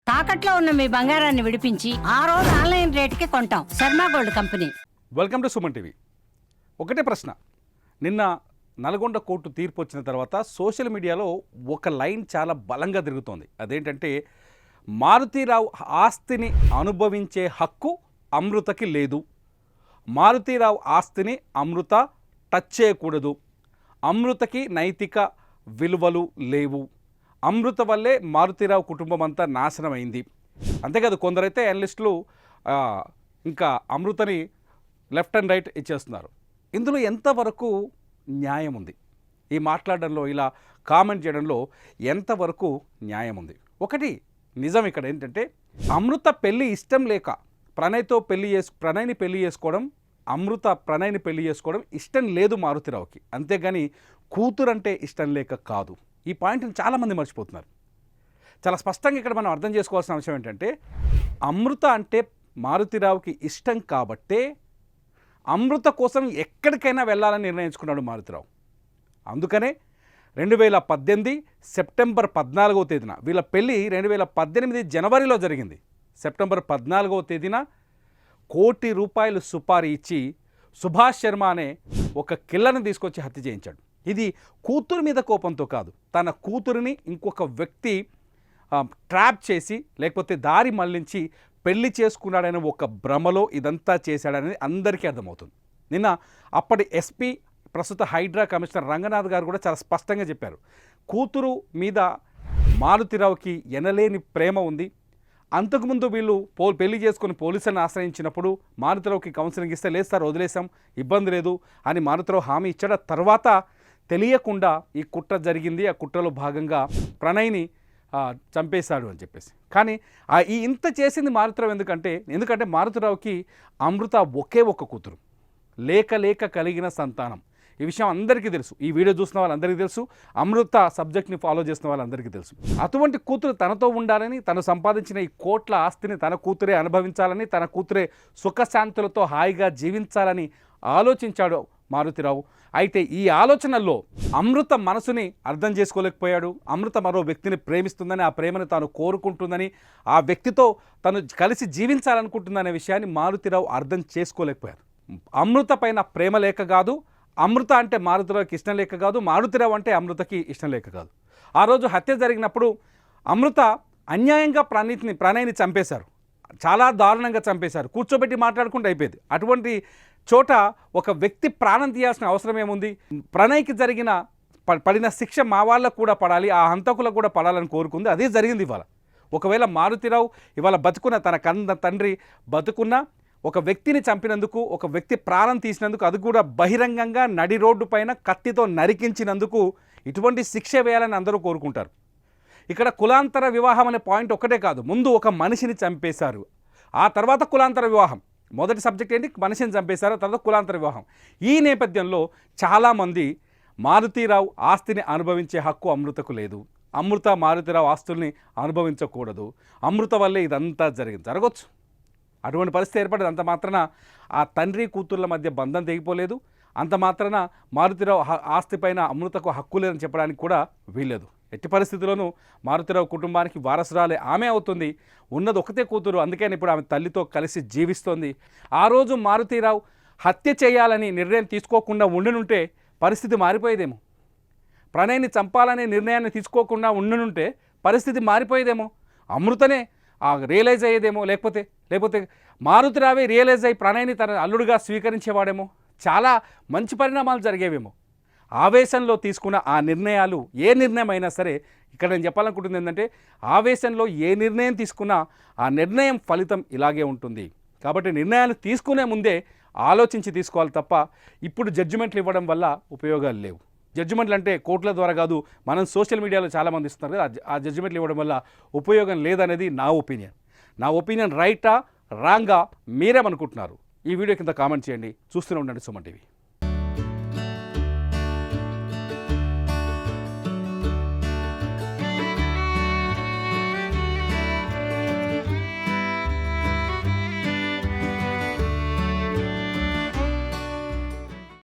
తాకట్లో ఉన్న మీ బంగారాన్ని విడిపించి ఆ రోజు ఆన్లైన్ రేటుకి కొంటాం. Sharma gold company. Welcome to Suman TV. ఒకటే ప్రశ్న, నిన్న నల్గొండ కోర్టు తీర్పు వచ్చిన తర్వాత సోషల్ మీడియాలో ఒక లైన్ చాలా బలంగా తిరుగుతోంది. అదేంటంటే మారుతీరావు ఆస్తిని అనుభవించే హక్కు అమృతకి లేదు, మారుతీరావు ఆస్తిని అమృత టచ్ చేయకూడదు, అమృతకి నైతిక విలువలు లేవు, అమృత వల్లే మారుతీరావు కుటుంబం అంతా నాశనమైంది. అంతేకాదు కొందరైతే అనలిస్టులు ఇంకా అమృతని లెఫ్ట్ అండ్ రైట్ ఇచ్చేస్తున్నారు. ఇందులో ఎంతవరకు న్యాయం ఉంది? ఈ మాట్లాడడంలో, ఇలా కామెంట్ చేయడంలో ఎంతవరకు న్యాయం ఉంది? ఒకటి నిజం ఇక్కడ ఏంటంటే, అమృత పెళ్ళి ఇష్టం లేక ప్రణయ్ని పెళ్లి చేసుకోవడం, అమృత ప్రణయ్ని పెళ్లి చేసుకోవడం ఇష్టం లేదు మారుతీరావుకి. అంతేగాని కూతురంటే ఇష్టం లేక కాదు. ఈ పాయింట్ని చాలామంది మర్చిపోతున్నారు. చాలా స్పష్టంగా ఇక్కడ మనం అర్థం చేసుకోవాల్సిన అంశం ఏంటంటే, అమృత అంటే మారుతీరావుకి ఇష్టం కాబట్టే అమృత కోసం ఎక్కడికైనా వెళ్ళాలని నిర్ణయించుకున్నాడు మారుతీరావు. అందుకనే 2018 సెప్టెంబర్ 14వ తేదీన వీళ్ళ పెళ్ళి 2018 జనవరిలో జరిగింది. సెప్టెంబర్ 14వ తేదీన ₹1 కోటి సుపారీ ఇచ్చి సుభాష్ శర్మ అనే ఒక కిల్లర్ని తీసుకొచ్చి హత్య చేయించాడు. ఇది కూతురు మీద కోపంతో కాదు, తన కూతురిని ఇంకొక వ్యక్తి ట్రాప్ చేసి లేకపోతే దారి మళ్లించి పెళ్లి చేసుకున్నాడనే ఒక భ్రమలో ఇదంతా చేశాడనేది అందరికీ అర్థమవుతుంది. నిన్న అప్పటి ఎస్పీ, ప్రస్తుత హైడ్రా కమిషనర్ రంగనాథ్ గారు కూడా చాలా స్పష్టంగా చెప్పారు, కూతురు మీద మారుతీరావుకి ఎనలేని ప్రేమ ఉంది. అంతకుముందు వీళ్ళు పెళ్లి చేసుకుని పోలీసులను ఆశ్రయించినప్పుడు మారుతీరావుకి కౌన్సిలింగ్ ఇస్తే, లేదు సార్ వదిలేసాం, ఇబ్బంది లేదు అని మారుతీరావు హామీ ఇచ్చాడు. తర్వాత తెలియకుండా ఈ కుట్ర జరిగింది, ఆ కుట్రలో భాగంగా ప్రణయ్ని చంపేశాడు అని చెప్పేసి. కానీ ఈ ఇంత చేసింది మారుతీరావు ఎందుకంటే మారుతీరావుకి అమృత ఒకే ఒక్క కూతురు, లేక కలిగిన సంతానం. ఈ విషయం అందరికీ తెలుసు, ఈ వీడియో చూసిన వాళ్ళందరికీ తెలుసు, అమృత సబ్జెక్ట్ని ఫాలో చేసిన వాళ్ళందరికీ తెలుసు. అటువంటి కూతురు తనతో ఉండాలని, తను సంపాదించిన ఈ కోట్ల ఆస్తిని తన కూతురే అనుభవించాలని, తన కూతురే సుఖశాంతులతో హాయిగా జీవించాలని ఆలోచించాడు మారుతీరావు. అయితే ఈ ఆలోచనల్లో అమృత మనసుని అర్థం చేసుకోలేకపోయాడు. అమృత మరో వ్యక్తిని ప్రేమిస్తుందని, ఆ ప్రేమను తాను కోరుకుంటుందని, ఆ వ్యక్తితో తను కలిసి జీవించాలనుకుంటుందనే విషయాన్ని మారుతీరావు అర్థం చేసుకోలేకపోయారు. అమృత పైన ప్రేమ లేక కాదు, అమృత అంటే మారుతీరావుకి ఇష్టం లేక కాదు, మారుతీరావు అంటే అమృతకి ఇష్టం లేక కాదు. ఆ రోజు హత్య జరిగినప్పుడు అమృత అన్యాయంగా ప్రణయ్ని చంపేశారు, చాలా దారుణంగా చంపేశారు. కూర్చోబెట్టి మాట్లాడుకుంటూ అయిపోయింది. అటువంటి చోట ఒక వ్యక్తి ప్రాణం తీయాల్సిన అవసరం ఏముంది? ప్రణయ్కి పడిన శిక్ష మా వాళ్ళకు కూడా పడాలి, ఆ హంతకులకు కూడా పడాలని కోరుకుంది. అదే జరిగింది ఇవాళ. ఒకవేళ మారుతీరావు ఇవాళ బతుకున్న, తన తండ్రి బతుకున్న ఒక వ్యక్తిని చంపినందుకు, ఒక వ్యక్తి ప్రాణం తీసినందుకు, అది కూడా బహిరంగంగా నడి రోడ్డు పైన కత్తితో నరికించినందుకు ఇటువంటి శిక్ష వేయాలని అందరూ కోరుకుంటారు. ఇక్కడ కులాంతర వివాహం అనే పాయింట్ ఒక్కటే కాదు, ముందు ఒక మనిషిని చంపేశారు, ఆ తర్వాత కులాంతర వివాహం. మొదటి సబ్జెక్ట్ ఏంటి? మనిషిని చంపేశారు, తర్వాత కులాంతర వివాహం. ఈ నేపథ్యంలో చాలామంది మారుతీరావు ఆస్తిని అనుభవించే హక్కు అమృతకు లేదు, అమృత మారుతీరావు ఆస్తుల్ని అనుభవించకూడదు, అమృత వల్లే ఇదంతా జరగవచ్చు. అటువంటి పరిస్థితి ఏర్పడేది. అంత మాత్రాన ఆ తండ్రి కూతుర్ల మధ్య బంధం తెగిపోలేదు, అంత మాత్రాన మారుతీరావు ఆస్తిపైన అమృతకు హక్కు లేదని చెప్పడానికి కూడా వీల్లేదు. ఎట్టి పరిస్థితుల్లోనూ మారుతీరావు కుటుంబానికి వారసురాలే ఆమె అవుతుంది. ఉన్నది ఒకతే కూతురు, అందుకని ఇప్పుడు ఆమె తల్లితో కలిసి జీవిస్తోంది. ఆ రోజు మారుతీరావు హత్య చేయాలని నిర్ణయం తీసుకోకుండా ఉండునుంటే పరిస్థితి మారిపోయేదేమో. ప్రణయ్ని చంపాలనే నిర్ణయాన్ని తీసుకోకుండా ఉండునుంటే పరిస్థితి మారిపోయేదేమో. అమృతనే రియలైజ్ అయ్యేదేమో, లేకపోతే మారుతీరావే రియలైజ్ అయ్యి ప్రణయ్ని తన అల్లుడుగా స్వీకరించేవాడేమో. చాలా మంచి పరిణామాలు జరిగేవేమో. ఆవేశంలో తీసుకున్న ఆ నిర్ణయాలు, ఏ నిర్ణయం అయినా సరే, ఇక్కడ నేను చెప్పాలనుకుంటుంది ఏంటంటే, ఆవేశంలో ఏ నిర్ణయం తీసుకున్నా ఆ నిర్ణయం ఫలితం ఇలాగే ఉంటుంది. కాబట్టి నిర్ణయాలు తీసుకునే ముందే ఆలోచించి తీసుకోవాలి తప్ప ఇప్పుడు జడ్జిమెంట్లు ఇవ్వడం వల్ల ఉపయోగాలు లేవు. జడ్జిమెంట్లు అంటే కోర్టుల ద్వారా కాదు, మనం సోషల్ మీడియాలో చాలామంది ఇస్తున్నారు కదా, ఆ జడ్జిమెంట్లు ఇవ్వడం వల్ల ఉపయోగం లేదనేది నా ఒపీనియన్ రైటా రాంగా మీరేమనుకుంటున్నారు? ఈ వీడియో కింద కామెంట్ చేయండి. చూస్తూనే ఉండండి సుమన్ టీవీ.